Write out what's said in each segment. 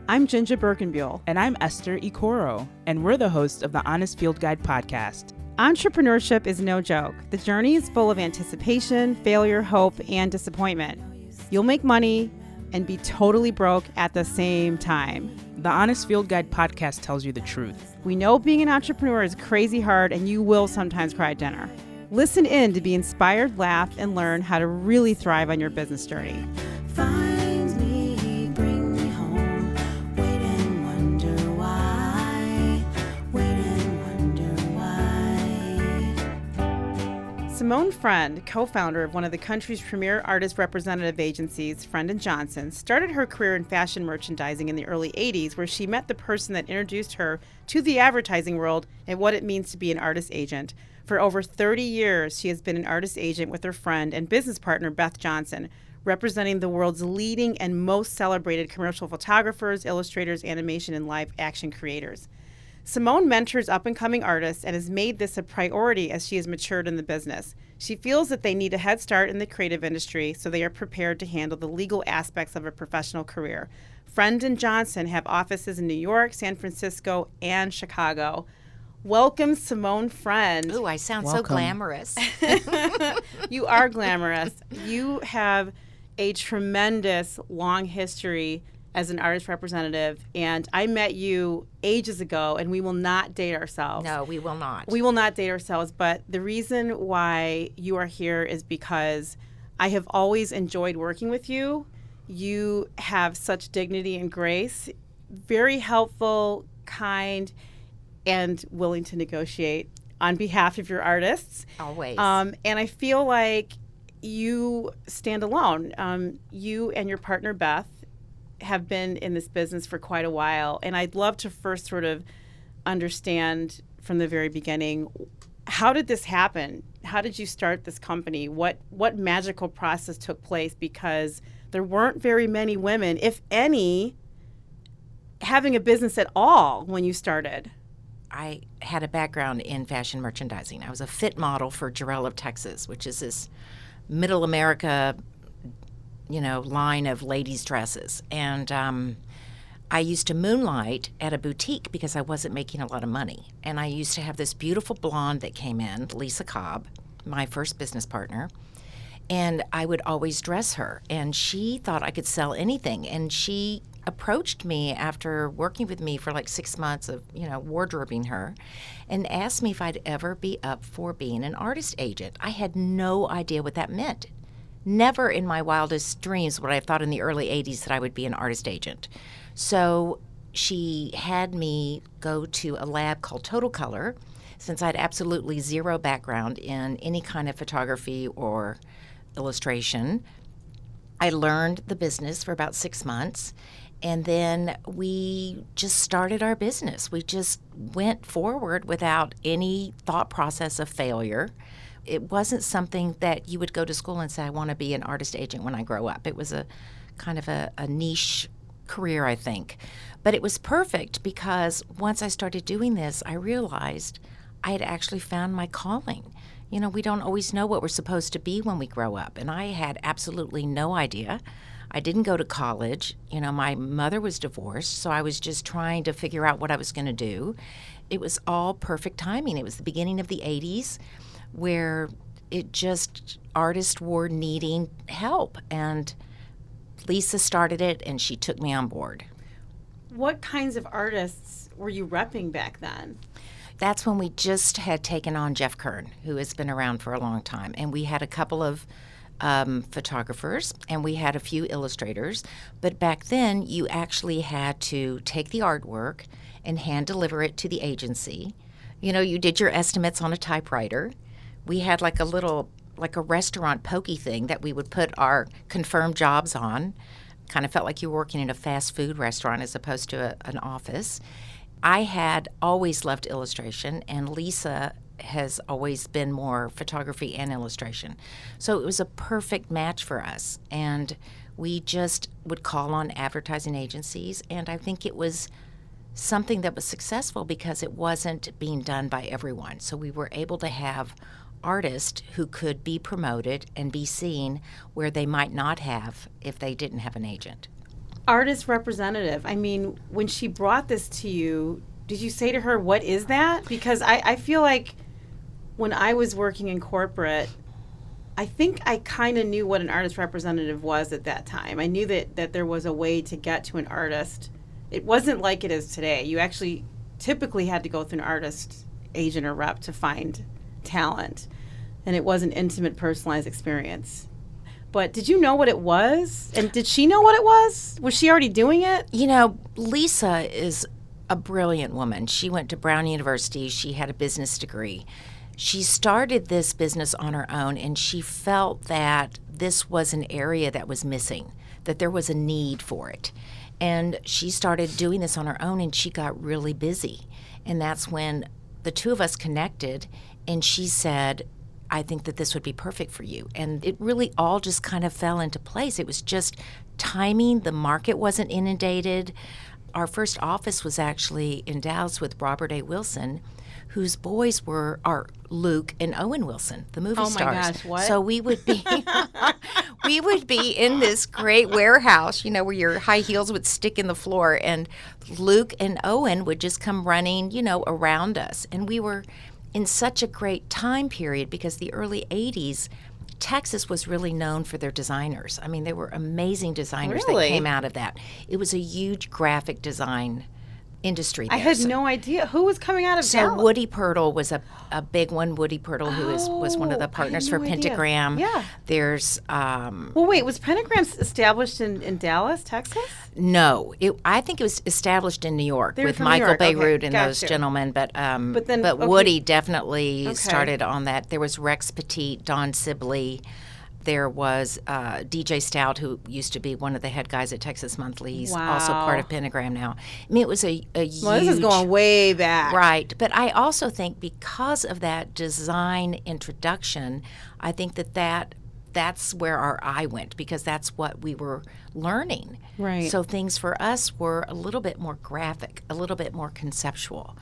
I'm JinJa Birkenbeuel. And I'm Esther, Ikoro, and we're the hosts of the Honest Field Guide podcast. Entrepreneurship is no joke. The journey is full of anticipation, failure, hope, and disappointment. You'll make money and be totally broke at the same time. The Honest Field Guide podcast tells you the truth. We know being an entrepreneur is crazy hard, and you will sometimes cry at dinner. Listen in to be inspired, laugh, and learn how to really thrive on your business journey. Find me, bring me home. Wait and wonder why. Wait and wonder why. Simone Friend, co-founder of one of the country's premier artist representative agencies, Friend & Johnson, started her career in fashion merchandising in the early 80s, where she met the person that introduced her to the advertising world and what it means to be an artist agent. For over 30 years, she has been an artist agent with her friend and business partner, Beth Johnson, representing the world's leading and most celebrated commercial photographers, illustrators, animation, and live action creators. Simone mentors up-and-coming artists and has made this a priority as she has matured in the business. She feels that they need a head start in the creative industry, so they are prepared to handle the legal aspects of a professional career. Friend & Johnson have offices in New York, San Francisco, and Chicago. Welcome, Simone Friend. Ooh, I sound Welcome. so glamorous. You are glamorous. You have a tremendous long history as an artist representative, and I met you ages ago, and we will not date ourselves. No, we will not. We will not date ourselves, but the reason why you are here is because I have always enjoyed working with you. You have such dignity and grace, very helpful, kind, and willing to negotiate on behalf of your artists. Always. And I feel like you stand alone. You and your partner, Beth, have been in this business for quite a while. And I'd love to first sort of understand from the very beginning, how did this happen? How did you start this company? What magical process took place? Because there weren't very many women, if any, having a business at all when you started. I had a background in fashion merchandising. I was a fit model for Jarrell of Texas, which is this middle America, line of ladies' dresses. And I used to moonlight at a boutique because I wasn't making a lot of money. And I used to have this beautiful blonde that came in, Lisa Cobb, my first business partner. And I would always dress her. And she thought I could sell anything. And she approached me after working with me for like 6 months of, wardrobing her, and asked me if I'd ever be up for being an artist agent. I had no idea what that meant. Never in my wildest dreams would I have thought in the early 80s that I would be an artist agent. So she had me go to a lab called Total Color, since I had absolutely zero background in any kind of photography or illustration. I learned the business for about 6 months. And then we just started our business. We just went forward without any thought process of failure. It wasn't something that you would go to school and say, I want to be an artist agent when I grow up. It was a kind of a niche career, I think. But it was perfect because once I started doing this, I realized I had actually found my calling. We don't always know what we're supposed to be when we grow up. And I had absolutely no idea. I didn't go to college. My mother was divorced, so I was just trying to figure out what I was going to do. It was all perfect timing. It was the beginning of the 80s where artists were needing help. And Lisa started it, and she took me on board. What kinds of artists were you repping back then? That's when we just had taken on Jeff Kern, who has been around for a long time. And we had a couple of photographers, and we had a few illustrators. But back then, you actually had to take the artwork and hand deliver it to the agency. You did your estimates on a typewriter. We had like a restaurant pokey thing that we would put our confirmed jobs on. Kind of felt like you were working in a fast food restaurant as opposed to an office. I had always loved illustration, and Lisa has always been more photography and illustration. So it was a perfect match for us. And we just would call on advertising agencies, and I think it was something that was successful because it wasn't being done by everyone. So we were able to have artists who could be promoted and be seen where they might not have if they didn't have an agent. artist representative. I mean, when she brought this to you, did you say to her, what is that? Because I feel like when I was working in corporate, I think I kind of knew what an artist representative was at that time. I knew that there was a way to get to an artist. It wasn't like it is today. You actually typically had to go through an artist agent or rep to find talent. And it was an intimate, personalized experience. But did you know what it was? And did she know what it was? Was she already doing it? You know, Lisa is a brilliant woman. She went to Brown University. She had a business degree. She started this business on her own, and she felt that this was an area that was missing, that there was a need for it. And she started doing this on her own, and she got really busy. And that's when the two of us connected, and she said, I think that this would be perfect for you. And it really all just kind of fell into place. It was just timing. The market wasn't inundated. Our first office was actually in Dallas with Robert A. Wilson, whose boys are Luke and Owen Wilson, the movie stars. Oh my gosh, what? So we would be in this great warehouse, you know, where your high heels would stick in the floor, and Luke and Owen would just come running, you know, around us. And we were in such a great time period because the early 80s, Texas was really known for their designers. I mean, there were amazing designers Really? that came out of that. It was a huge graphic design industry there. I had So- no idea. Who was coming out of So Dallas? Woody Pirtle was a big one. Woody Pirtle, who was one of Oh, the I partners had for no idea. Pentagram. Yeah. There's Well, wait, was Pentagram established in Dallas, Texas? no. I think it was established in New York They were with from New Michael York. Okay, Beirut and got those you. gentlemen. But then- okay. Woody definitely Okay. started on that. There was Rex Petit, Don Sibley. There was DJ Stout, who used to be one of the head guys at Texas Monthly. He's also Wow. part of Pentagram now. I mean, it was a huge... Well, this is going way back. Right. But I also think because of that design introduction, I think that's where our eye went, because that's what we were learning. Right. So things for us were a little bit more graphic, a little bit more conceptual,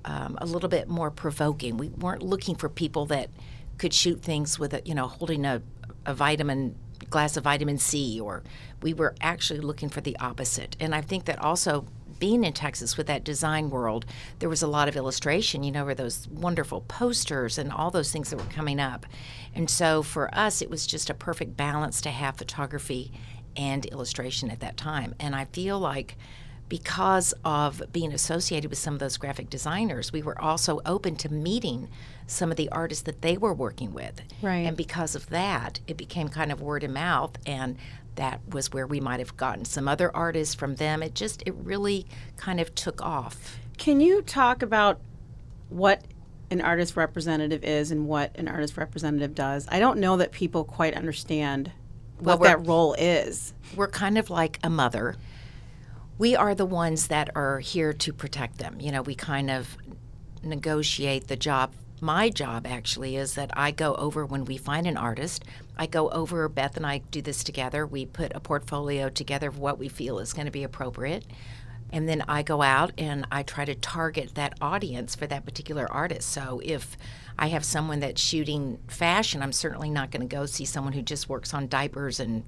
a little bit more provoking. We weren't looking for people that could shoot things with holding a glass of vitamin C, or we were actually looking for the opposite. And I think that also being in Texas with that design world, there was a lot of illustration, where those wonderful posters and all those things that were coming up. And so for us, it was just a perfect balance to have photography and illustration at that time. And I feel like because of being associated with some of those graphic designers, we were also open to meeting some of the artists that they were working with. Right. And because of that, it became kind of word of mouth, and that was where we might have gotten some other artists from them. It really kind of took off. Can you talk about what an artist representative is and what an artist representative does? I don't know that people quite understand what Well, that role is. We're kind of like a mother. We are the ones that are here to protect them. We kind of negotiate the job. My job actually is that I go over when we find an artist. I go over, Beth and I do this together. We put a portfolio together of what we feel is going to be appropriate. And then I go out and I try to target that audience for that particular artist. So if I have someone that's shooting fashion, I'm certainly not going to go see someone who just works on diapers and,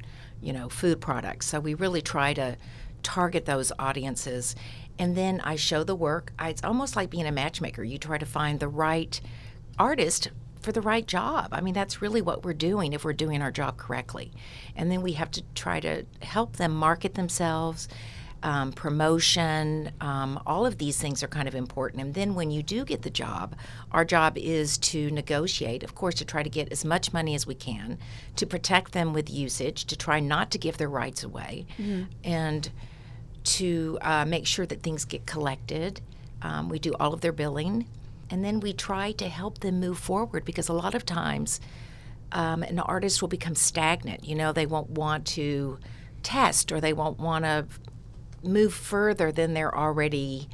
food products. So we really try to target those audiences. And then I show the work. It's almost like being a matchmaker. You try to find the right artist for the right job. I mean, that's really what we're doing if we're doing our job correctly. And then we have to try to help them market themselves, promotion, all of these things are kind of important. And then when you do get the job, our job is to negotiate, of course, to try to get as much money as we can, to protect them with usage, to try not to give their rights away, and to make sure that things get collected. We do all of their billing, and then we try to help them move forward, because a lot of times an artist will become stagnant. They won't want to test, or they won't want to move further than they're already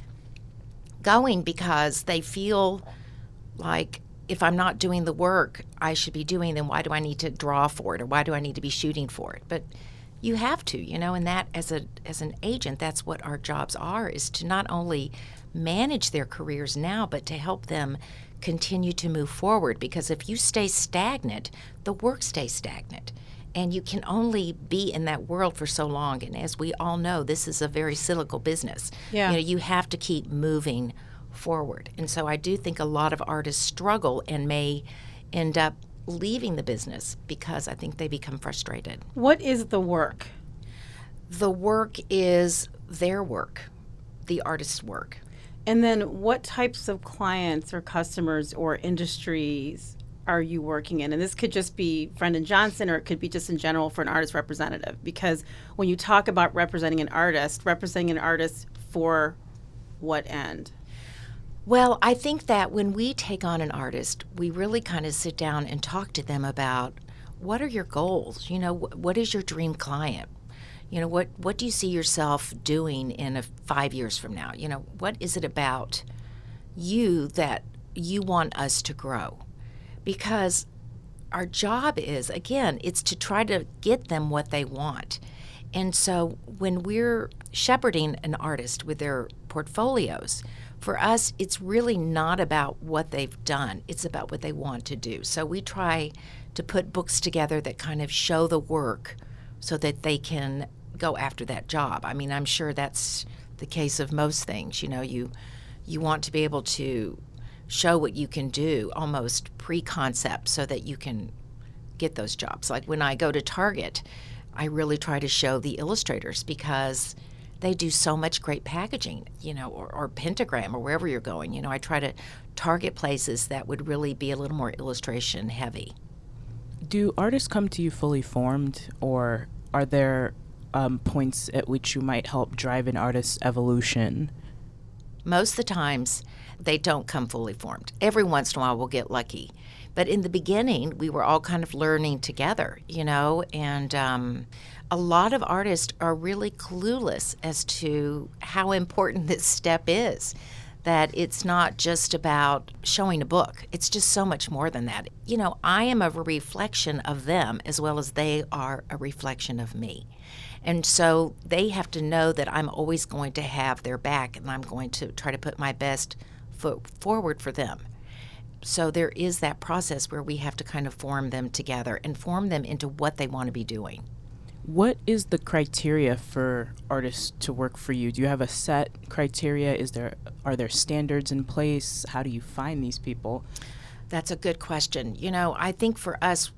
going, because they feel like, if I'm not doing the work I should be doing, then why do I need to draw for it, or why do I need to be shooting for it? But you have to, and that as an agent, that's what our jobs are, is to not only manage their careers now, but to help them continue to move forward. Because if you stay stagnant, the work stays stagnant. And you can only be in that world for so long. And as we all know, this is a very cyclical business. Yeah. You know, you have to keep moving forward. And so I do think a lot of artists struggle and may end up leaving the business because I think they become frustrated. What is the work? The work is their work, the artist's work. And then what types of clients or customers or industries are you working in? And this could just be Friend and Johnson, or it could be just in general for an artist representative. Because when you talk about representing an artist for what end? Well, I think that when we take on an artist, we really kind of sit down and talk to them about what are your goals? You know, what is your dream client? You know, what do you see yourself doing in 5 years from now? You know, what is it about you that you want us to grow? Because our job is, again, it's to try to get them what they want. And so when we're shepherding an artist with their portfolios, for us, it's really not about what they've done. It's about what they want to do. So we try to put books together that kind of show the work so that they can go after that job. I mean, I'm sure that's the case of most things. You know, you want to be able to show what you can do almost pre-concept so that you can get those jobs. Like when I go to Target, I really try to show the illustrators because they do so much great packaging, you know, or Pentagram or wherever you're going. You know, I try to target places that would really be a little more illustration heavy. Do artists come to you fully formed, or are there points at which you might help drive an artist's evolution? Most of the times, they don't come fully formed. Every once in a while, we'll get lucky. But in the beginning, we were all kind of learning together, you know, and a lot of artists are really clueless as to how important this step is, that it's not just about showing a book. It's just so much more than that. You know, I am a reflection of them as well as they are a reflection of me. And so they have to know that I'm always going to have their back and I'm going to try to put my best foot forward for them. So there is that process where we have to kind of form them together and form them into what they want to be doing. What is the criteria for artists to work for you? Do you have a set criteria? Are there standards in place? How do you find these people? That's a good question. You know, I think for us,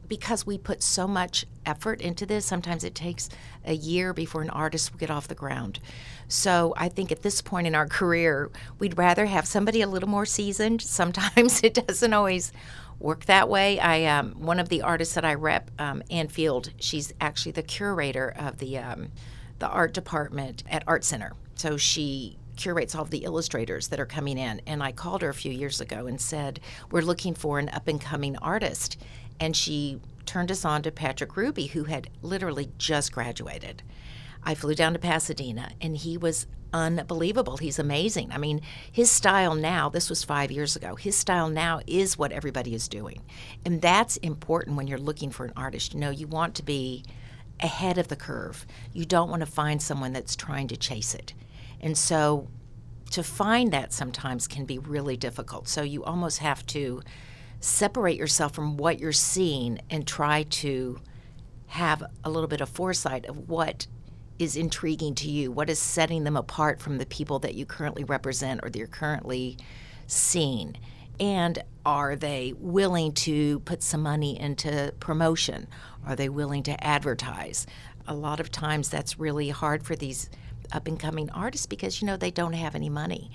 because we put so much effort into this, sometimes it takes a year before an artist will get off the ground. So I think at this point in our career, we'd rather have somebody a little more seasoned. Sometimes it doesn't always work that way. One of the artists that I rep, Ann Field, she's actually the curator of the art department at Art Center. So she curates all of the illustrators that are coming in. And I called her a few years ago and said, we're looking for an up-and-coming artist. And she turned us on to Patrick Ruby, who had literally just graduated. I flew down to Pasadena, and he was unbelievable. He's amazing. I mean, his style now, this was 5 years ago, his style now is what everybody is doing. And that's important when you're looking for an artist. You know, you want to be ahead of the curve. You don't want to find someone that's trying to chase it. And so to find that sometimes can be really difficult. So you almost have to separate yourself from what you're seeing and try to have a little bit of foresight of what is intriguing to you, what is setting them apart from the people that you currently represent or that you're currently seeing. And are they willing to put some money into promotion? Are they willing to advertise? A lot of times that's really hard for these up-and-coming artists because, you know, they don't have any money.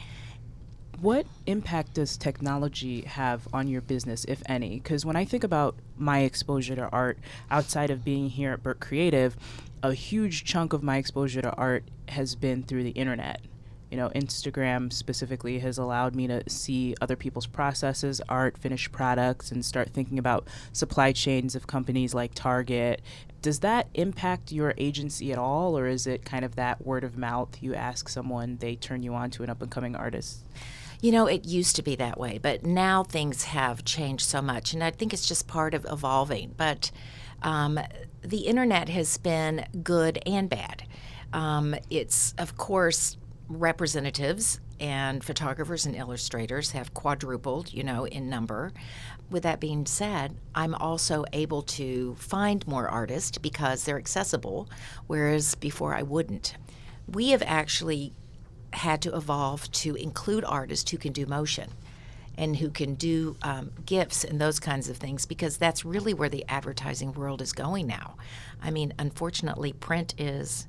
What impact does technology have on your business, if any? Because when I think about my exposure to art outside of being here at Birk Creative, a huge chunk of my exposure to art has been through the internet. You know, Instagram specifically has allowed me to see other people's processes, art, finished products, and start thinking about supply chains of companies like Target. Does that impact your agency at all, or is it kind of that word of mouth? You ask someone, they turn you on to an up-and-coming artist? You know, it used to be that way, but now things have changed so much, and I think it's just part of evolving. But the internet has been good and bad. It's, of course, representatives and photographers and illustrators have quadrupled, in number. With that being said, I'm also able to find more artists because they're accessible, whereas before I wouldn't. We have actually had to evolve to include artists who can do motion and who can do GIFs and those kinds of things, because that's really where the advertising world is going now. I mean, unfortunately, print is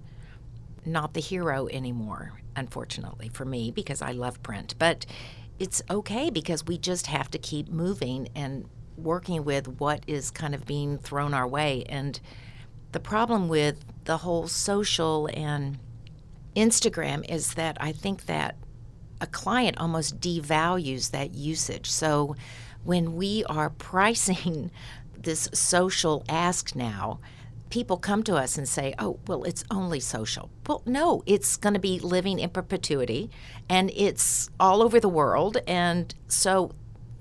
not the hero anymore, unfortunately, for me, because I love print. But it's okay, because we just have to keep moving and working with what is kind of being thrown our way. And the problem with the whole social and Instagram is that I think that a client almost devalues that usage. So when we are pricing this social ask now, people come to us and say, oh, well, it's only social. Well, no, it's going to be living in perpetuity, and it's all over the world. And so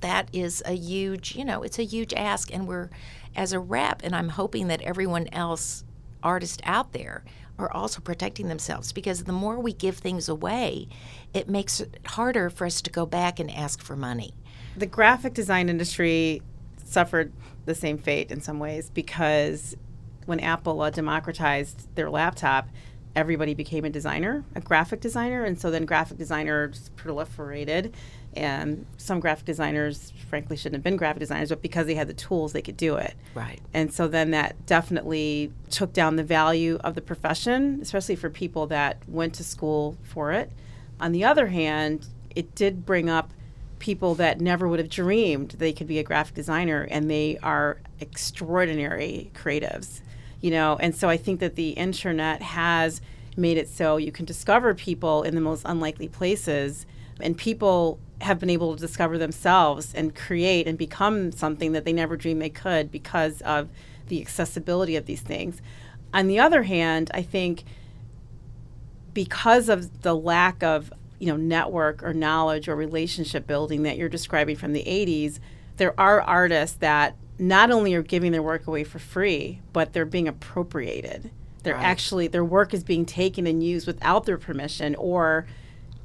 that is a huge, it's a huge ask. And we're, as a rep, and I'm hoping that everyone else, artists out there, are also protecting themselves, because the more we give things away, it makes it harder for us to go back and ask for money. The graphic design industry suffered the same fate in some ways, because when Apple democratized their laptop, everybody became a designer, a graphic designer, and so then graphic designers proliferated, and some graphic designers, frankly, shouldn't have been graphic designers, but because they had the tools, they could do it. Right. And so then that definitely took down the value of the profession, especially for people that went to school for it. On the other hand, it did bring up people that never would have dreamed they could be a graphic designer, and they are extraordinary creatives. And so I think that the internet has made it so you can discover people in the most unlikely places, and people have been able to discover themselves and create and become something that they never dreamed they could because of the accessibility of these things. On the other hand, I think because of the lack of network or knowledge or relationship building that you're describing from the 80s, there are artists that not only are giving their work away for free, but they're being appropriated. They're actually, their work is being taken and used without their permission, or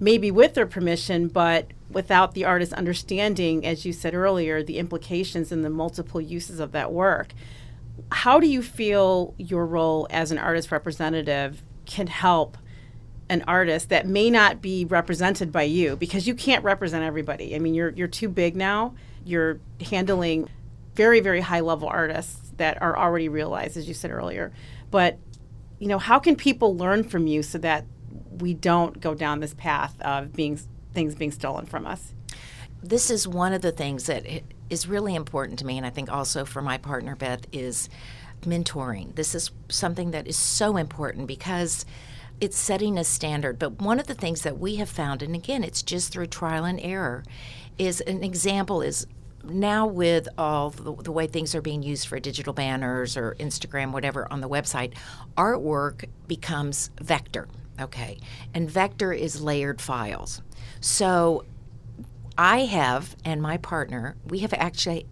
maybe with their permission, but without the artist understanding, as you said earlier, the implications and the multiple uses of that work. How do you feel your role as an artist representative can help an artist that may not be represented by you? Because you can't represent everybody. I mean, you're too big now. You're handling very, very high-level artists that are already realized, as you said earlier. But, how can people learn from you so that we don't go down this path of things being stolen from us? This is one of the things that is really important to me, and I think also for my partner, Beth, is mentoring. This is something that is so important because it's setting a standard. But one of the things that we have found, and again, it's just through trial and error, is an example is now with all the way things are being used for digital banners or Instagram, whatever, on the website, artwork becomes vector, okay? And vector is layered files. So I have, and my partner, we have actually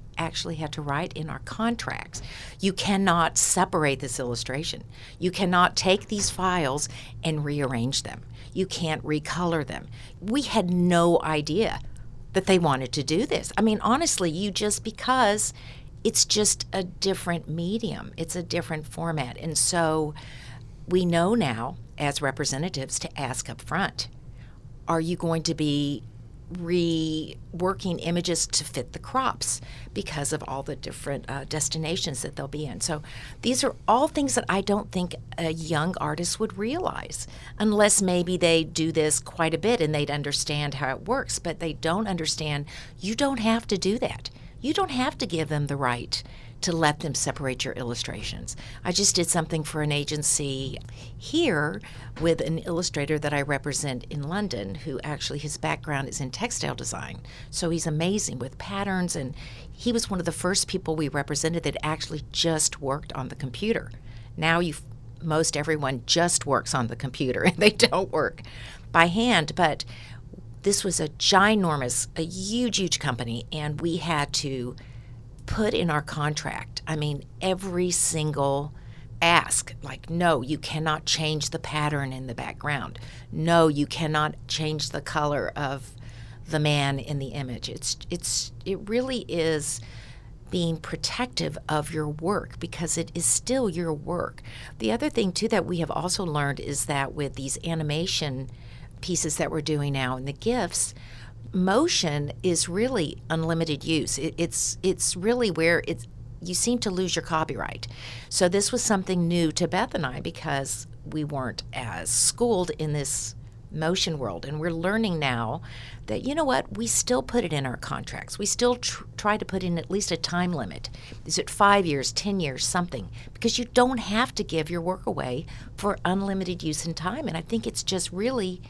had to write in our contracts, you cannot separate this illustration. You cannot take these files and rearrange them. You can't recolor them. We had no idea that they wanted to do this. I mean, honestly, because it's just a different medium. It's a different format. And so we know now, as representatives, to ask up front, are you going to be reworking images to fit the crops because of all the different destinations that they'll be in? So these are all things that I don't think a young artist would realize unless maybe they do this quite a bit and they'd understand how it works. But they don't understand you don't have to do that. You don't have to give them the right to let them separate your illustrations. I just did something for an agency here with an illustrator that I represent in London, who actually his background is in textile design. So he's amazing with patterns, and he was one of the first people we represented that actually just worked on the computer. Now most everyone just works on the computer and they don't work by hand, but this was a huge company, and we had to put in our contract, every single ask, like, no, you cannot change the pattern in the background. No, you cannot change the color of the man in the image. It really is being protective of your work because it is still your work. The other thing too that we have also learned is that with these animation pieces that we're doing now and the GIFs, motion is really unlimited use. It's really where you seem to lose your copyright. So this was something new to Beth and I because we weren't as schooled in this motion world, and we're learning now that, you know what, we still put it in our contracts. We still try to put in at least a time limit. Is it 5 years, 10 years, something? Because you don't have to give your work away for unlimited use in time. And I think it's just really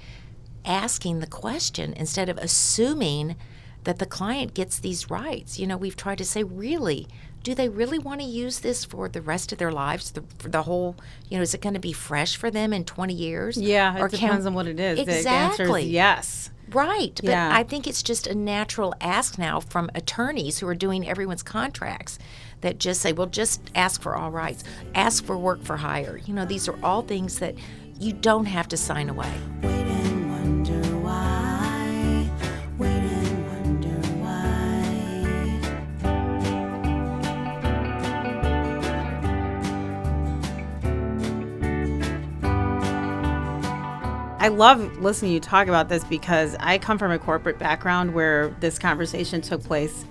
asking the question instead of assuming that the client gets these rights. You know, we've tried to say, really, do they really want to use this for the rest of their lives, for the whole, is it going to be fresh for them in 20 years? Yeah, it depends on what it is. Exactly. The answer is yes. Right. But Yeah. I think it's just a natural ask now from attorneys who are doing everyone's contracts that just say, well, just ask for all rights, ask for work for hire. These are all things that you don't have to sign away. Wait and wonder why. Wait and wonder why. I love listening to you talk about this because I come from a corporate background where this conversation took place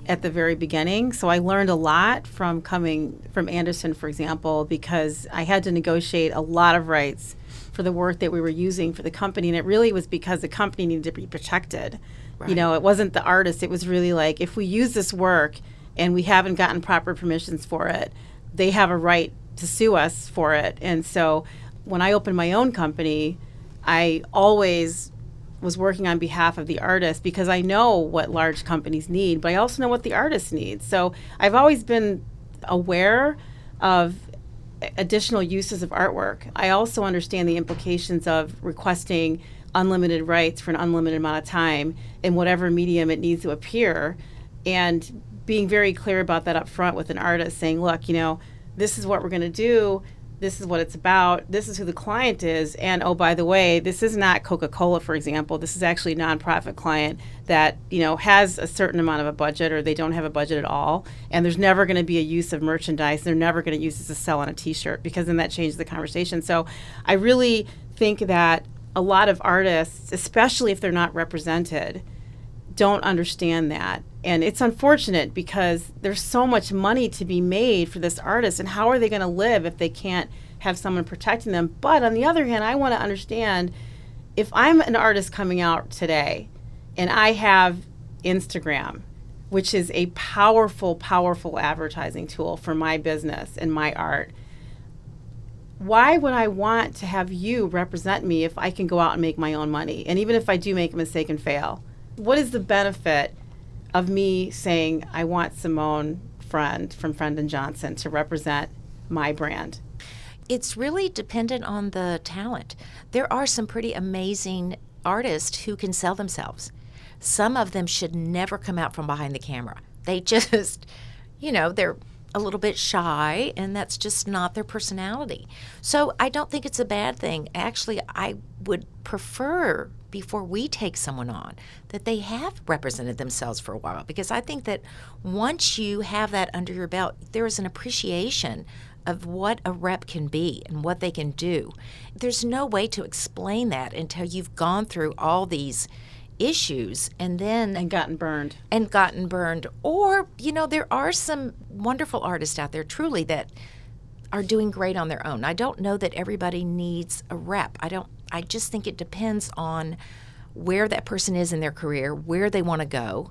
at the very beginning. So I learned a lot from coming from Anderson, for example, because I had to negotiate a lot of rights for the work that we were using for the company. And it really was because the company needed to be protected. Right. It wasn't the artist. It was really like, if we use this work and we haven't gotten proper permissions for it, they have a right to sue us for it. And so when I opened my own company, I always was working on behalf of the artist because I know what large companies need, but I also know what the artist needs. So I've always been aware of additional uses of artwork. I also understand the implications of requesting unlimited rights for an unlimited amount of time in whatever medium it needs to appear, and being very clear about that up front with an artist, saying, look, this is what we're going to do. This is what it's about. This is who the client is. And, oh, by the way, this is not Coca-Cola, for example. This is actually a nonprofit client that, has a certain amount of a budget, or they don't have a budget at all. And there's never going to be a use of merchandise. They're never going to use this to sell on a T-shirt, because then that changes the conversation. So I really think that a lot of artists, especially if they're not represented, don't understand that. And it's unfortunate because there's so much money to be made for this artist, and how are they going to live if they can't have someone protecting them? But on the other hand, I want to understand, if I'm an artist coming out today and I have Instagram, which is a powerful, powerful advertising tool for my business and my art, why would I want to have you represent me if I can go out and make my own money? And even if I do make a mistake and fail, what is the benefit of me saying I want Simone Friend from Friend & Johnson to represent my brand? It's really dependent on the talent. There are some pretty amazing artists who can sell themselves. Some of them should never come out from behind the camera. They just, they're a little bit shy, and that's just not their personality. So I don't think it's a bad thing. Actually, I would prefer, before we take someone on, that they have represented themselves for a while, because I think that once you have that under your belt, there is an appreciation of what a rep can be and what they can do. There's no way to explain that until you've gone through all these issues and gotten burned. Or, there are some wonderful artists out there truly that are doing great on their own. I don't know that everybody needs a rep. I just think it depends on where that person is in their career, where they want to go.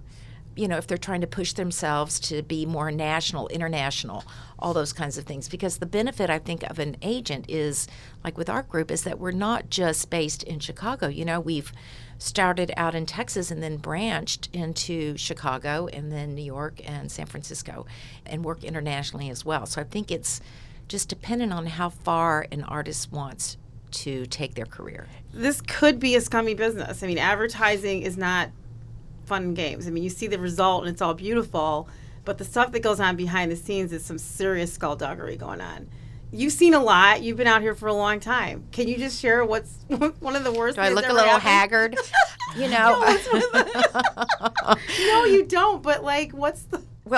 If they're trying to push themselves to be more national, international, all those kinds of things. Because the benefit, I think, of an agent is, like with our group, is that we're not just based in Chicago. We've started out in Texas and then branched into Chicago and then New York and San Francisco, and work internationally as well. So I think it's just dependent on how far an artist wants to take their career. This could be a scummy business. I mean, advertising is not fun and games. I mean, you see the result and it's all beautiful, but the stuff that goes on behind the scenes is some serious skullduggery going on. you've seen a lot. You've been out here for a long time. Can you just share what's one of the worst Do I things look a ever little happened? haggard? You know. No, you don't. But like, what's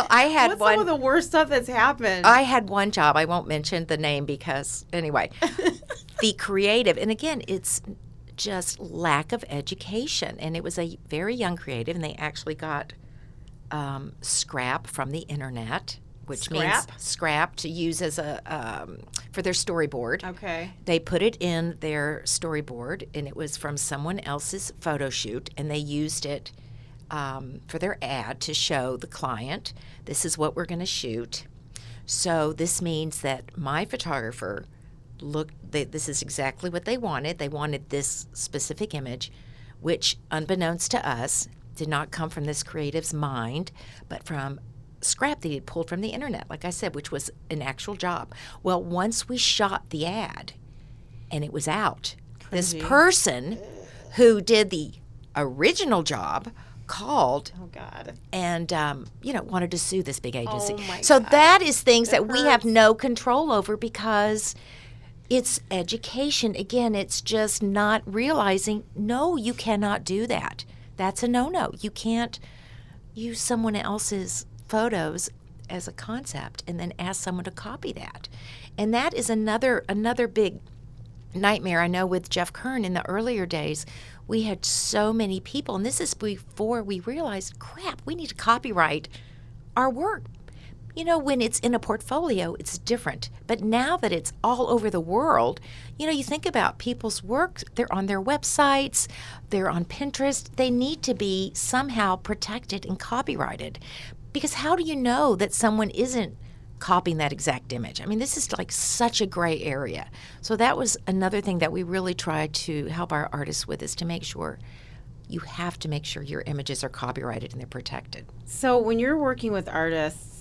I had what's one. some of the worst stuff that's happened? I had one job. I won't mention the name because, anyway, the creative, and again, it's just lack of education. And it was a very young creative, and they actually got scrap from the internet, which means scrap to use as a for their storyboard. Okay. They put it in their storyboard, and it was from someone else's photo shoot, and they used it for their ad to show the client, this is what we're going to shoot. So this means that my photographer this is exactly what they wanted. They wanted this specific image, which, unbeknownst to us, did not come from this creative's mind, but from scrap that he had pulled from the internet, like I said, which was an actual job. Well, once we shot the ad and it was out, this person who did the original job called and wanted to sue this big agency. So that is things that we have no control over because it's education. Again, it's just not realizing, no, you cannot do that. That's a no-no. You can't use someone else's photos as a concept and then ask someone to copy that. And that is another big nightmare. I know with Jeff Kern in the earlier days, we had so many people, and this is before we realized, crap, we need to copyright our work. You know, when it's in a portfolio, it's different. But now that it's all over the world, you know, you think about people's work, they're on their websites, they're on Pinterest, they need to be somehow protected and copyrighted. Because how do you know that someone isn't copying that exact image? I mean, this is like such a gray area. So that was another thing that we really tried to help our artists with, is to make sure you have to make sure your images are copyrighted and they're protected. So when you're working with artists,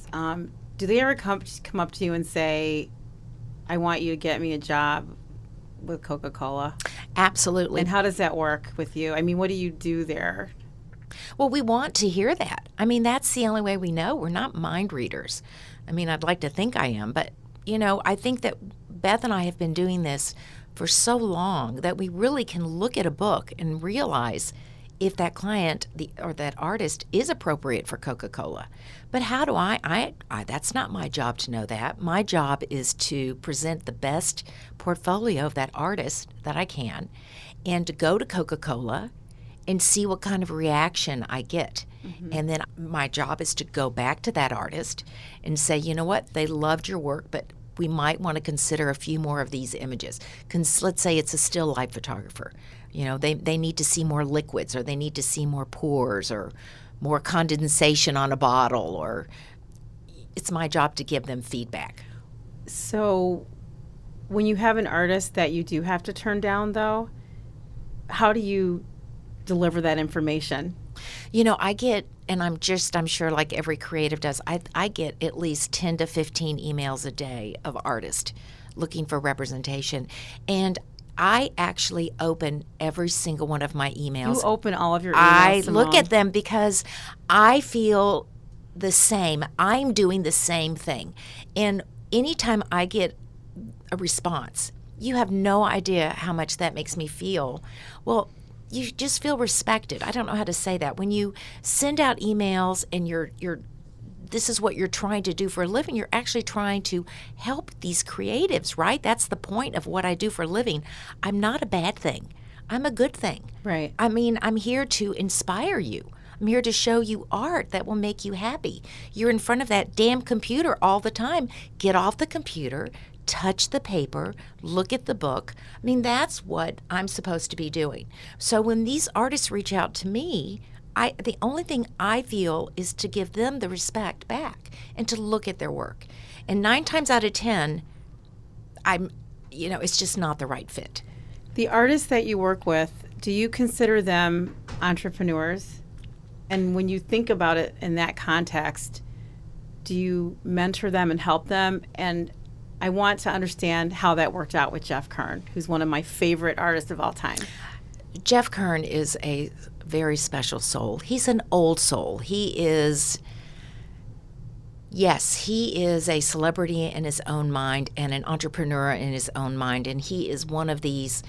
do they ever come up to you and say, I want you to get me a job with Coca-Cola? Absolutely. And how does that work with you? I mean, what do you do there? Well, we want to hear that. I mean, that's the only way we know. We're not mind readers. I mean, I'd like to think I am, but, you know, I think that Beth and I have been doing this for so long that we really can look at a book and realize if that client or that artist is appropriate for Coca-Cola. But how do I that's not my job to know that. My job is to present the best portfolio of that artist that I can, and to go to Coca-Cola and see what kind of reaction I get. Mm-hmm. And then my job is to go back to that artist and say, you know what, they loved your work, but we might want to consider a few more of these images. Let's say it's a still life photographer. You know, they need to see more liquids, or they need to see more pours, or more condensation on a bottle, or it's my job to give them feedback. So when you have an artist that you do have to turn down, though, how do you deliver that information? You know, I get, and I'm sure like every creative does, I get at least 10 to 15 emails a day of artists looking for representation. And I actually open every single one of my emails. You open all of your emails, I Simone. look at them because I feel the same. I'm doing the same thing. And anytime I get a response, you have no idea how much that makes me feel. Well, you just feel respected. I don't know how to say that. When you send out emails and this is what you're trying to do for a living, you're actually trying to help these creatives, right? That's the point of what I do for a living. I'm not a bad thing. I'm a good thing. Right. I mean, I'm here to inspire you. I'm here to show you art that will make you happy. You're in front of that damn computer all the time. Get off the computer, touch the paper, look at the book. I mean, that's what I'm supposed to be doing. So when these artists reach out to me, the only thing I feel is to give them the respect back and to look at their work. And 9 times out of 10, it's just not the right fit. The artists that you work with, do you consider them entrepreneurs? And when you think about it in that context, do you mentor them and help them? And I want to understand how that worked out with Jeff Kern, who's one of my favorite artists of all time. Jeff Kern is a very special soul. He's an old soul. He is, Yes, he is a celebrity in his own mind and an entrepreneur in his own mind, and he is one of these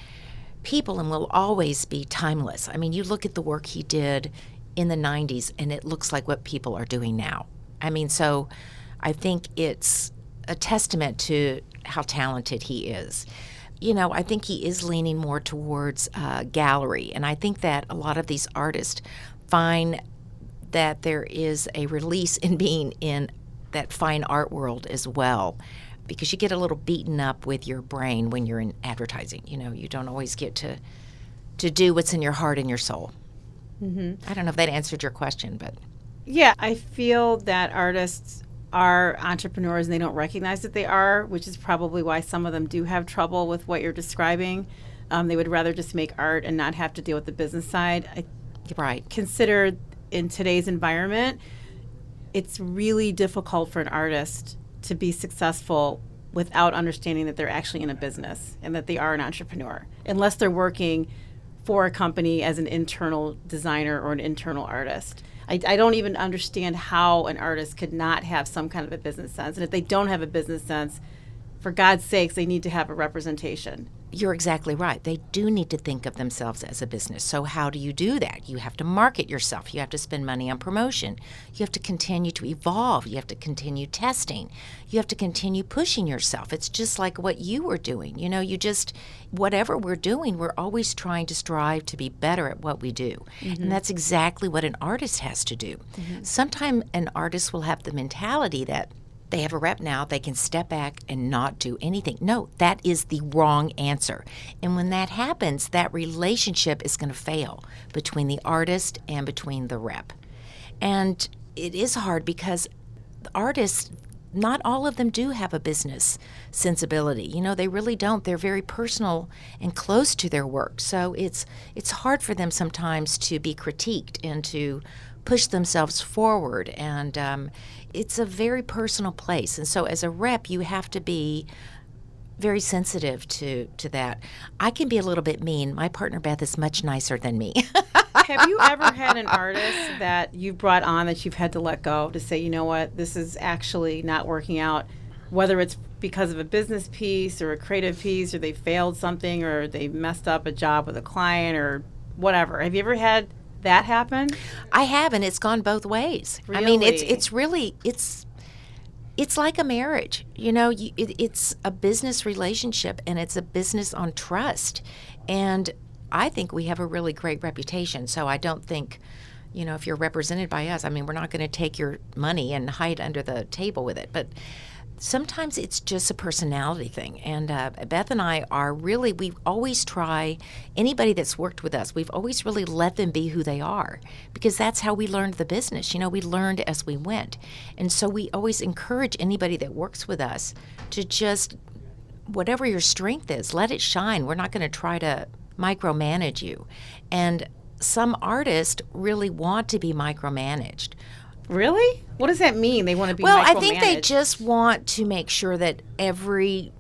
people and will always be timeless. I mean, you look at the work he did in the 90s, and it looks like what people are doing now. I mean, so I think it's a testament to how talented he is. You know, I think he is leaning more towards gallery, and I think that a lot of these artists find that there is a release in being in that fine art world as well, because you get a little beaten up with your brain when you're in advertising. You know, you don't always get to do what's in your heart and your soul. I don't know if that answered your question, but Yeah, I feel that artists are entrepreneurs and they don't recognize that they are, which is probably why some of them do have trouble with what you're describing. They would rather just make art and not have to deal with the business side. right. Consider in today's environment, it's really difficult for an artist to be successful without understanding that they're actually in a business and that they are an entrepreneur, unless they're working for a company as an internal designer or an internal artist. I don't even understand how an artist could not have some kind of a business sense. And if they don't have a business sense, for God's sakes, they need to have a representation. You're exactly right. They do need to think of themselves as a business. So how do you do that? You have to market yourself. You have to spend money on promotion. You have to continue to evolve. You have to continue testing. You have to continue pushing yourself. It's just like what you were doing. You know, whatever we're doing, we're always trying to strive to be better at what we do. And that's exactly what an artist has to do. Sometimes an artist will have the mentality that they have a rep now, they can step back and not do anything. No, that is the wrong answer. And when that happens, that relationship is going to fail between the artist and between the rep. And it is hard because the artists, not all of them do have a business sensibility. You know, they really don't. They're very personal and close to their work. So it's hard for them sometimes to be critiqued and to push themselves forward. And it's a very personal place. And so as a rep, you have to be very sensitive to that. I can be a little bit mean. My partner, Beth, is much nicer than me. Have you ever had an artist that you've brought on that you've had to let go to say, you know what, this is actually not working out, whether it's because of a business piece or a creative piece, or they failed something, or they messed up a job with a client or whatever? Have you ever had that happen? I have, and it's gone both ways. Really? I mean, it's really like a marriage. You know, it's a business relationship, and it's a business on trust. And I think we have a really great reputation. So I don't think, you know, if you're represented by us, I mean, we're not going to take your money and hide under the table with it. But sometimes it's just a personality thing. And Beth and I we always try, anybody that's worked with us, we've always really let them be who they are, because that's how we learned the business. You know, we learned as we went. And so we always encourage anybody that works with us to just, whatever your strength is, let it shine. We're not going to try to micromanage you. And some artists really want to be micromanaged. Really? What does that mean? They want to be Well, micromanaged? I think they just want to make sure that every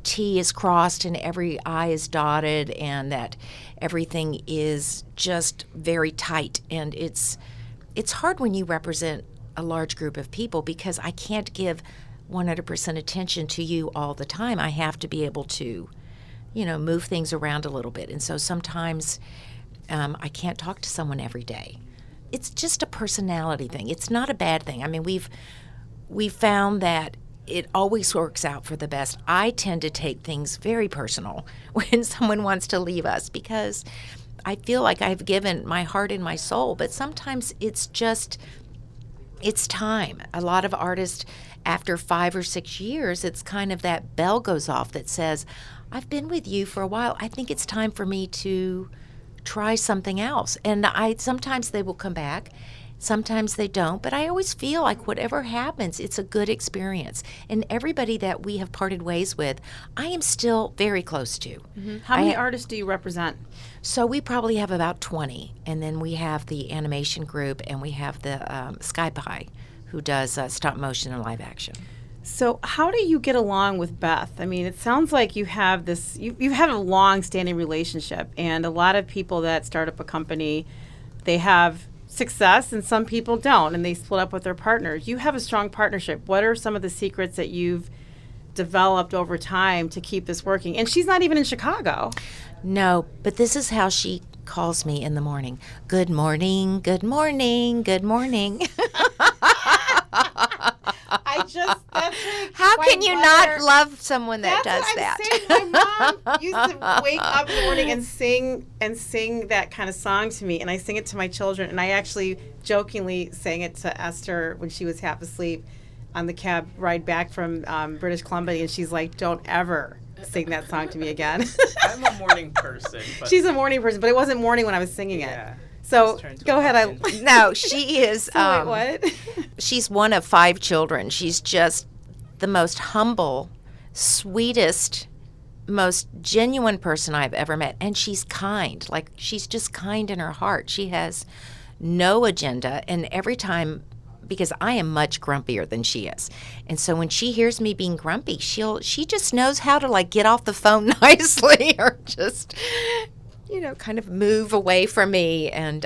T is crossed and every I is dotted, and that everything is just very tight. And it's hard when you represent a large group of people, because I can't give 100% attention to you all the time. I have to be able to, you know, move things around a little bit. And so sometimes I can't talk to someone every day. It's just a personality thing. It's not a bad thing. I mean, we've found that it always works out for the best. I tend to take things very personal when someone wants to leave us, because I feel like I've given my heart and my soul. But sometimes it's time. A lot of artists, after 5 or 6 years, it's kind of that bell goes off that says, I've been with you for a while. I think it's time for me to try something else. And sometimes they will come back, sometimes they don't, but I always feel like whatever happens, it's a good experience. And everybody that we have parted ways with, I am still very close to. How many artists do you represent? So we probably have about 20, and then we have the animation group, and we have the Sky Pie, who does stop motion and live action. So how do you get along with Beth? I mean, it sounds like you have this, you have a long-standing relationship, and a lot of people that start up a company, they have success and some people don't, and they split up with their partners. You have a strong partnership. What are some of the secrets that you've developed over time to keep this working? And she's not even in Chicago. No, but this is how she calls me in the morning. Good morning, good morning, good morning. How can you not love someone that does that? My mom used to wake up in the morning and sing that kind of song to me, and I sing it to my children. And I actually jokingly sang it to Esther when she was half asleep on the cab ride back from British Columbia, and she's like, "Don't ever sing that song to me again." I'm a morning person. But she's a morning person, but it wasn't morning when I was singing it. So go ahead. No, she is. So wait, what? She's one of 5 children. She's just the most humble, sweetest, most genuine person I've ever met. And she's kind. Like, she's just kind in her heart. She has no agenda. And every time, because I am much grumpier than she is. And so when she hears me being grumpy, she just knows how to, like, get off the phone nicely or just, kind of move away from me. And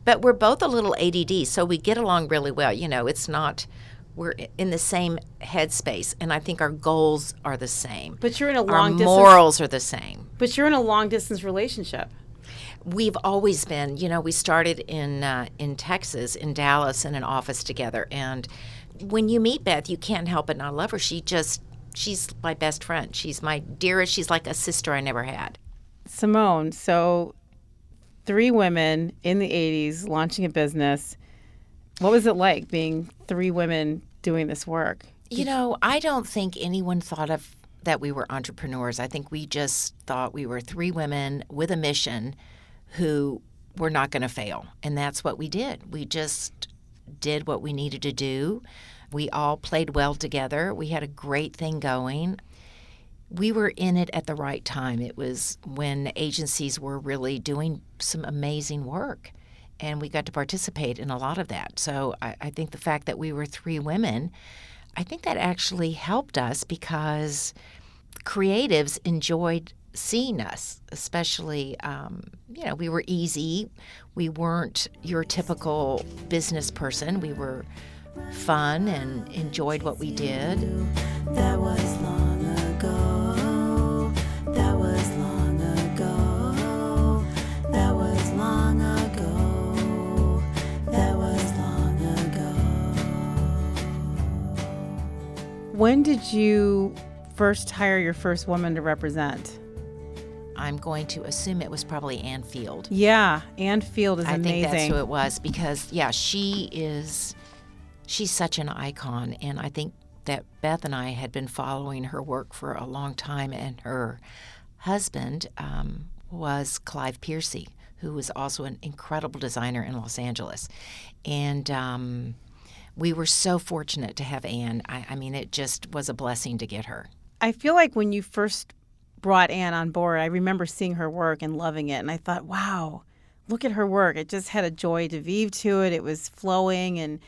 but we're both a little ADD, so we get along really well. It's not, we're in the same headspace, and I think our goals are the same. But you're in a our long distance. morals are the same. But you're in a long distance relationship. We've always been. We started in Texas, in Dallas, in an office together. And when you meet Beth, you can't help but not love her. She's my best friend. She's my dearest. She's like a sister I never had. Simone, so 3 women in the 80s launching a business. What was it like being 3 women doing this work? I don't think anyone thought of that we were entrepreneurs. I think we just thought we were 3 women with a mission who were not going to fail. And that's what we did. We just did what we needed to do. We all played well together. We had a great thing going. We were in it at the right time. It was when agencies were really doing some amazing work, and we got to participate in a lot of that. So I think the fact that we were 3 women, I think that actually helped us because creatives enjoyed seeing us, especially, we were easy. We weren't your typical business person. We were fun and enjoyed what we did. That was long ago. That was long ago. That was long ago. That was long ago. When did you first hire your first woman to represent? I'm going to assume it was probably Ann Field. Yeah, Ann Field is amazing. I think that's who it was because, she's such an icon. And I think that Beth and I had been following her work for a long time. And her husband was Clive Piercy, who was also an incredible designer in Los Angeles. And we were so fortunate to have Ann. I mean, it just was a blessing to get her. I feel like when you first brought Ann on board, I remember seeing her work and loving it. And I thought, wow, look at her work. It just had a joy de vivre to it. It was flowing. And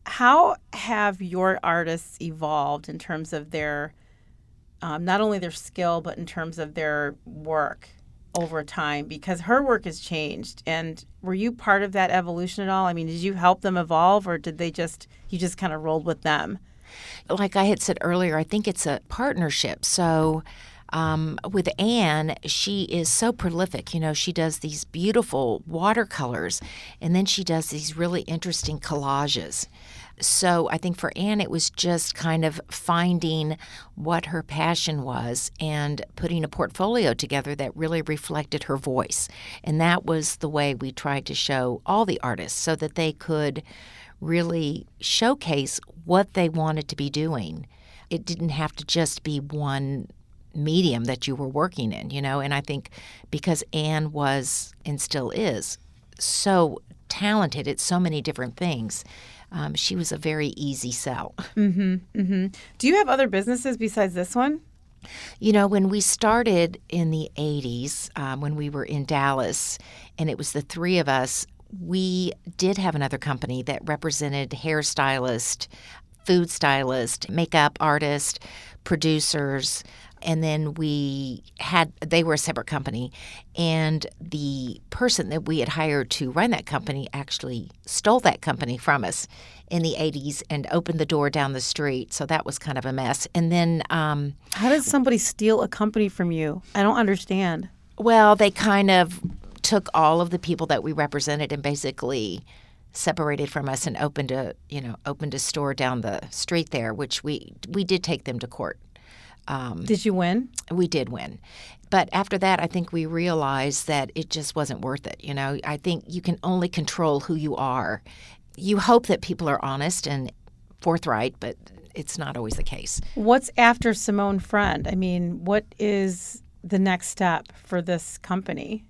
how have your artists evolved in terms of their, not only their skill, but in terms of their work over time? Because her work has changed. And were you part of that evolution at all? I mean, did you help them evolve, or did you just kind of rolled with them? Like I had said earlier, I think it's a partnership. So with Ann, she is so prolific. She does these beautiful watercolors, and then she does these really interesting collages. So I think for Ann, it was just kind of finding what her passion was and putting a portfolio together that really reflected her voice. And that was the way we tried to show all the artists so that they could really showcase what they wanted to be doing. It didn't have to just be one medium that you were working in, and I think because Ann was and still is so talented at so many different things, she was a very easy sell. Mm-hmm, mm-hmm. Do you have other businesses besides this one? When we started in the 80s, when we were in Dallas, and it was the 3 of us, we did have another company that represented hairstylist, food stylist, makeup artist, producers. And then they were a separate company, and the person that we had hired to run that company actually stole that company from us in the 80s and opened the door down the street. So that was kind of a mess. And then How did somebody steal a company from you? I don't understand. well, they kind of took all of the people that we represented and basically separated from us and opened a store down the street there, which we did take them to court. Did you win? We did win. But after that, I think we realized that it just wasn't worth it. I think you can only control who you are. You hope that people are honest and forthright, but it's not always the case. What's after Simone Friend? I mean, what is the next step for this company?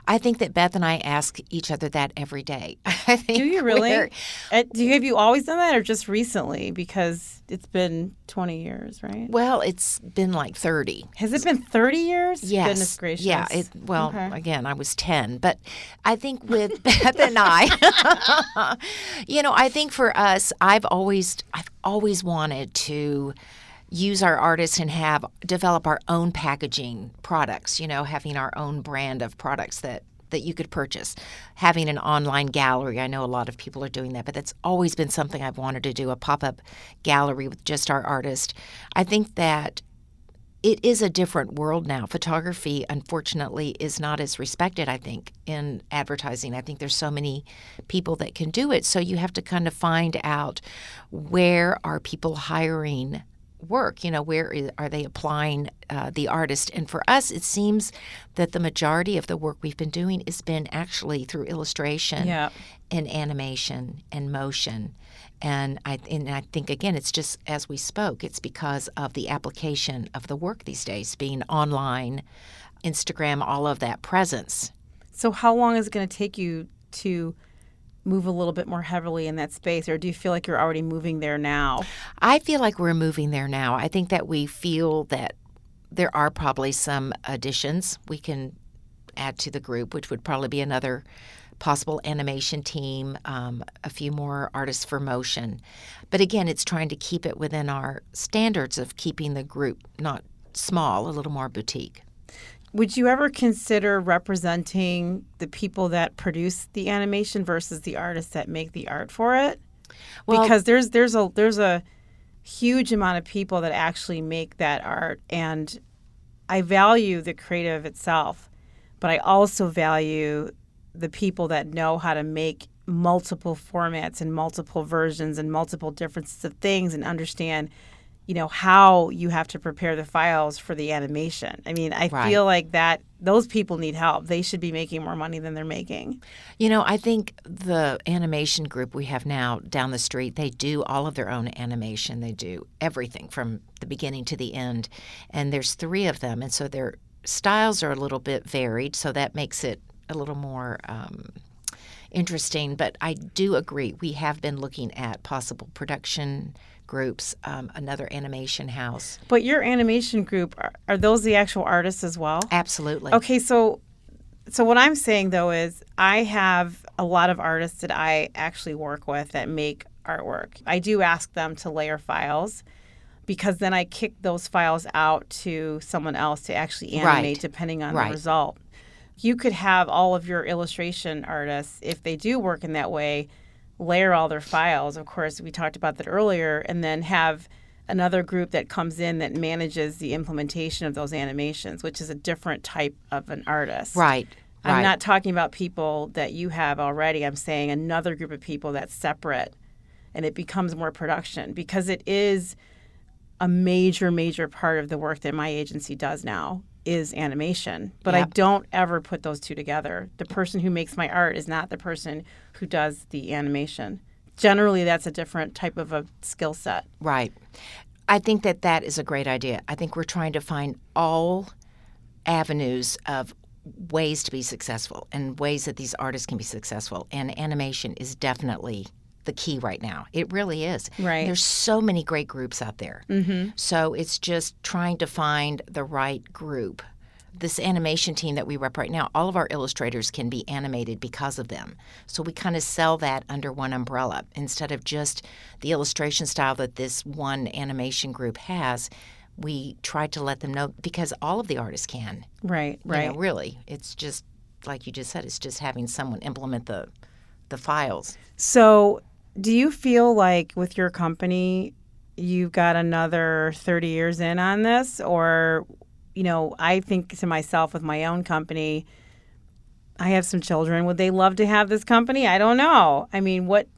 I think that Beth and I ask each other that every day. I think Do you really? Have you always done that or just recently? Because it's been 20 years, right? Well, it's been like 30. Has it been 30 years? Yes. Goodness gracious. Yeah. Okay. Again, I was 10. But I think with Beth and I, I think for us, I've always wanted to use our artists and develop our own packaging products, having our own brand of products that you could purchase, having an online gallery. I know a lot of people are doing that, but that's always been something I've wanted to do, a pop-up gallery with just our artist. I think that it is a different world now. Photography, unfortunately, is not as respected, I think, in advertising. I think there's so many people that can do it. So you have to kind of find out where are people hiring work, where are they applying the artist? And for us, it seems that the majority of the work we've been doing has been actually through illustration and animation and motion. And I think, again, it's just as we spoke, it's because of the application of the work these days, being online, Instagram, all of that presence. So how long is it going to take you to move a little bit more heavily in that space, or do you feel like you're already moving there now? I feel like we're moving there now. I think that we feel that there are probably some additions we can add to the group, which would probably be another possible animation team, a few more artists for motion. But again, it's trying to keep it within our standards of keeping the group not small, a little more boutique. Would you ever consider representing the people that produce the animation versus the artists that make the art for it? Well, because there's a huge amount of people that actually make that art, and I value the creative itself, but I also value the people that know how to make multiple formats and multiple versions and multiple differences of things and understand how you have to prepare the files for the animation. I mean, I feel like that those people need help. They should be making more money than they're making. I think the animation group we have now down the street, they do all of their own animation. They do everything from the beginning to the end. And there's 3 of them. And so their styles are a little bit varied. So that makes it a little more interesting. But I do agree. We have been looking at possible production groups, another animation house. But your animation group, are those the actual artists as well? Absolutely. Okay, so what I'm saying, though, is I have a lot of artists that I actually work with that make artwork. I do ask them to layer files because then I kick those files out to someone else to actually animate depending on the result. You could have all of your illustration artists, if they do work in that way, layer all their files. Of course, we talked about that earlier, and then have another group that comes in that manages the implementation of those animations, which is a different type of an artist. Right. I'm not talking about people that you have already. I'm saying another group of people that's separate, and it becomes more production because it is a major, major part of the work that my agency does now is animation. But I don't ever put those two together. The person who makes my art is not the person who does the animation. Generally, that's a different type of a skill set. Right. I think that is a great idea. I think we're trying to find all avenues of ways to be successful and ways that these artists can be successful. And animation is definitely the key right now. It really is. Right. There's so many great groups out there. Mm-hmm. So it's just trying to find the right group. This animation team that we rep right now, all of our illustrators can be animated because of them. So we kind of sell that under one umbrella. Instead of just the illustration style that this one animation group has, we try to let them know, because all of the artists can. Right. You know, really. It's just, like you just said, it's just having someone implement the files. So do you feel like with your company, you've got another 30 years in on this? Or, you know, I think to myself with my own company, I have some children. Would they love to have this company? I don't know. I mean, what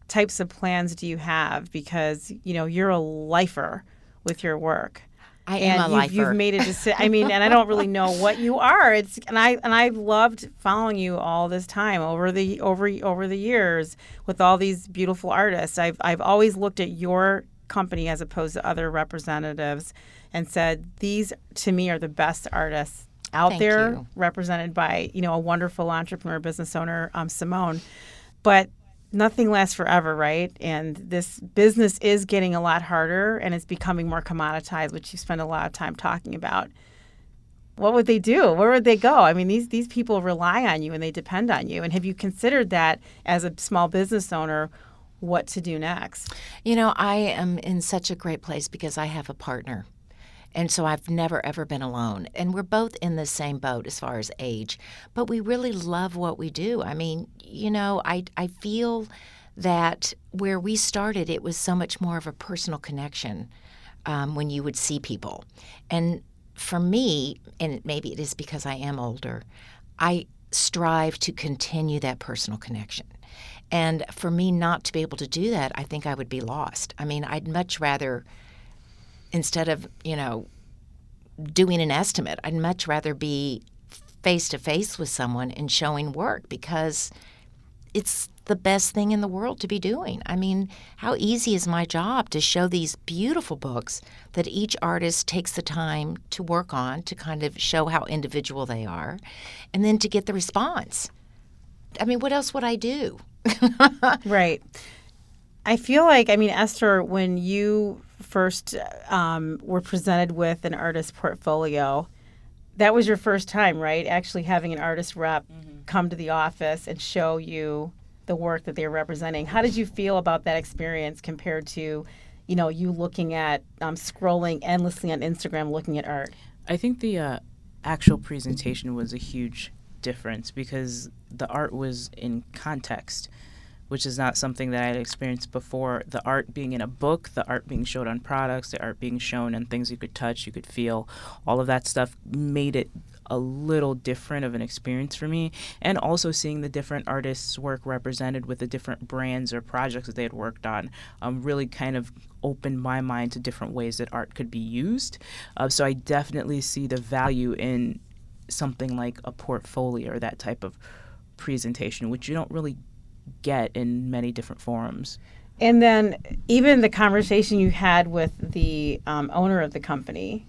types of plans do you have? Because, you know, you're a lifer with your work. I am a lifer. You've made a decision. I mean, and I don't really know what you are. I've loved following you all this time over the years with all these beautiful artists. I've always looked at your company as opposed to other representatives and said, these to me are the best artists out Thank there, you. represented by, you know, a wonderful entrepreneur, business owner, Simone. But nothing lasts forever, right? And this business is getting a lot harder, and it's becoming more commoditized, which you spend a lot of time talking about. What would they do? Where would they go? I mean, these people rely on you and they depend on you. And have you considered that as a small business owner, what to do next? You know, I am in such a great place because I have a partner. And so I've never, ever been alone. And we're both in the same boat as far as age. But we really love what we do. I mean, you know, I feel that where we started, it was so much more of a personal connection when you would see people. And for me, and maybe it is because I am older, I strive to continue that personal connection. And for me not to be able to do that, I think I would be lost. I mean, I'd much rather, instead of, you know, doing an estimate, I'd much rather be face-to-face with someone and showing work, because it's the best thing in the world to be doing. I mean, how easy is my job to show these beautiful books that each artist takes the time to work on to kind of show how individual they are, and then to get the response. I mean, what else would I do? Right. I feel like, I mean, Esther, when you first were presented with an artist portfolio, that was your first time, right? Actually having an artist rep come to the office and show you the work that they're representing. How did you feel about that experience compared to, you know, you looking at, scrolling endlessly on Instagram, looking at art? I think the actual presentation was a huge difference because the art was in context, which is not something that I had experienced before. The art being in a book, the art being showed on products, the art being shown on things you could touch, you could feel, all of that stuff made it a little different of an experience for me. And also seeing the different artists' work represented with the different brands or projects that they had worked on really kind of opened my mind to different ways that art could be used. So I definitely see the value in something like a portfolio or that type of presentation, which you don't really get in many different forums. And then even the conversation you had with the owner of the company,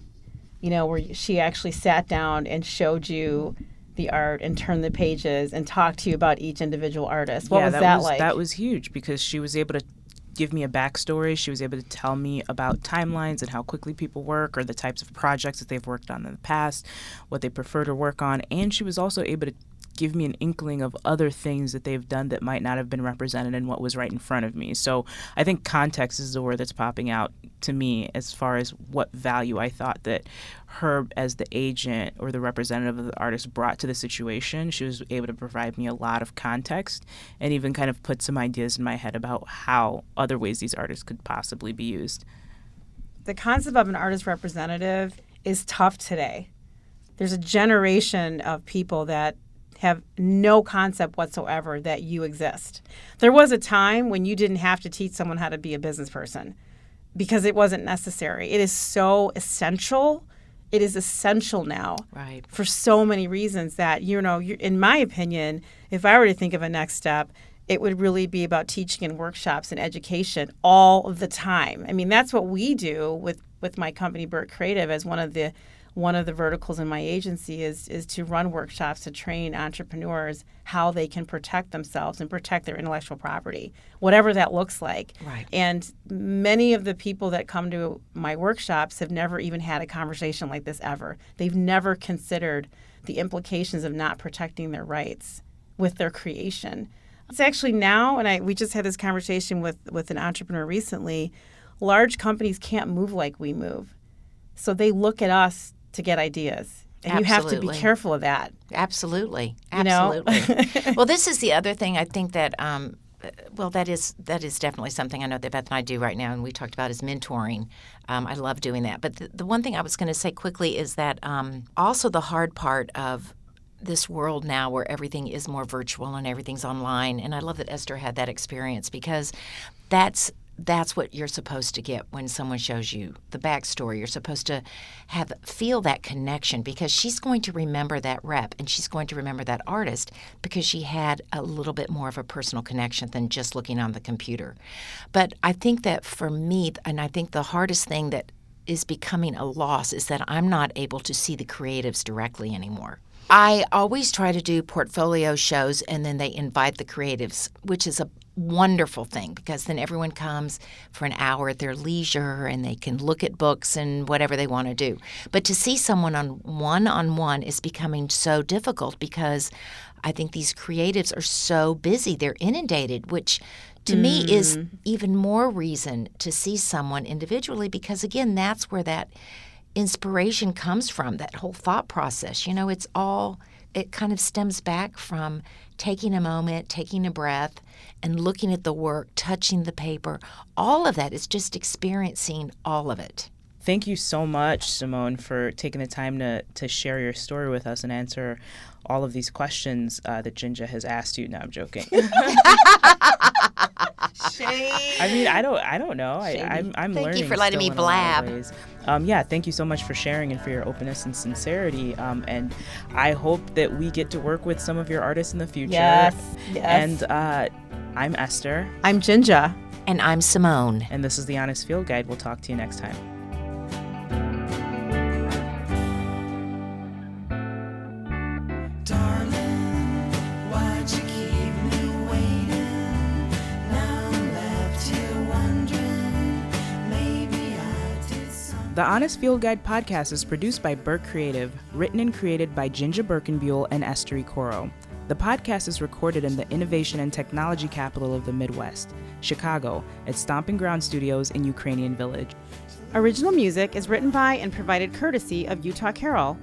you know, where she actually sat down and showed you the art and turned the pages and talked to you about each individual artist. What was that like? That was huge because she was able to give me a backstory. She was able to tell me about timelines and how quickly people work or the types of projects that they've worked on in the past, what they prefer to work on. And she was also able to give me an inkling of other things that they've done that might not have been represented in what was right in front of me. So I think context is the word that's popping out to me as far as what value I thought that her as the agent or the representative of the artist brought to the situation. She was able to provide me a lot of context and even kind of put some ideas in my head about how other ways these artists could possibly be used. The concept of an artist representative is tough today. There's a generation of people that have no concept whatsoever that you exist. There was a time when you didn't have to teach someone how to be a business person because it wasn't necessary. It is so essential. It is essential now, Right. for so many reasons that, you know, in my opinion, if I were to think of a next step, it would really be about teaching in workshops and education all of the time. I mean, that's what we do with my company, Birk Creative, as one of the verticals in my agency is to run workshops to train entrepreneurs how they can protect themselves and protect their intellectual property, whatever that looks like. Right. And many of the people that come to my workshops have never even had a conversation like this ever. They've never considered the implications of not protecting their rights with their creation. It's actually now, and we just had this conversation with an entrepreneur recently, large companies can't move like we move. So they look at us to get ideas. And you have to be Absolutely. careful of that. Absolutely. You know? Absolutely. Well, this is the other thing I think that that is definitely something I know that Beth and I do right now, and we talked about is mentoring. I love doing that. But the one thing I was going to say quickly is that also the hard part of this world now where everything is more virtual and everything's online, and I love that Esther had that experience because that's what you're supposed to get when someone shows you the backstory. You're supposed to feel that connection because she's going to remember that rep and she's going to remember that artist because she had a little bit more of a personal connection than just looking on the computer. But I think that for me, and I think the hardest thing that is becoming a loss is that I'm not able to see the creatives directly anymore. I always try to do portfolio shows and then they invite the creatives, which is a wonderful thing because then everyone comes for an hour at their leisure and they can look at books and whatever they want to do. But to see someone on one-on-one is becoming so difficult because I think these creatives are so busy. They're inundated, which to me is even more reason to see someone individually because, again, that's where that inspiration comes from, that whole thought process. You know, it kind of stems back from taking a moment, taking a breath, and looking at the work, touching the paper. All of that is just experiencing all of it. Thank you so much, Simone, for taking the time to share your story with us and answer all of these questions that JinJa has asked you. No, I'm joking. Shame. I mean, I don't know. I'm learning. Thank you for letting me still in a lot of blab. ways. Yeah, thank you so much for sharing and for your openness and sincerity. And I hope that we get to work with some of your artists in the future. Yes. And I'm Esther. I'm JinJa. And I'm Simone. And this is The Honest Field Guide. We'll talk to you next time. The Honest Field Guide podcast is produced by Birk Creative, written and created by JinJa Birkenbeuel and Esther Ikoro. The podcast is recorded in the innovation and technology capital of the Midwest, Chicago, at Stomping Ground Studios in Ukrainian Village. Original music is written by and provided courtesy of Utah Carol.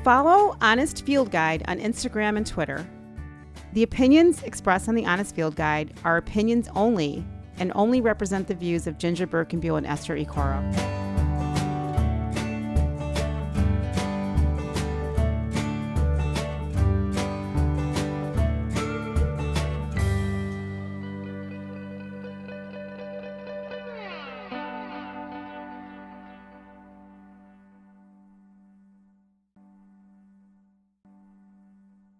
Follow Honest Field Guide on Instagram and Twitter. The opinions expressed on the Honest Field Guide are opinions only and only represent the views of JinJa Birkenbeuel and Esther Ikoro.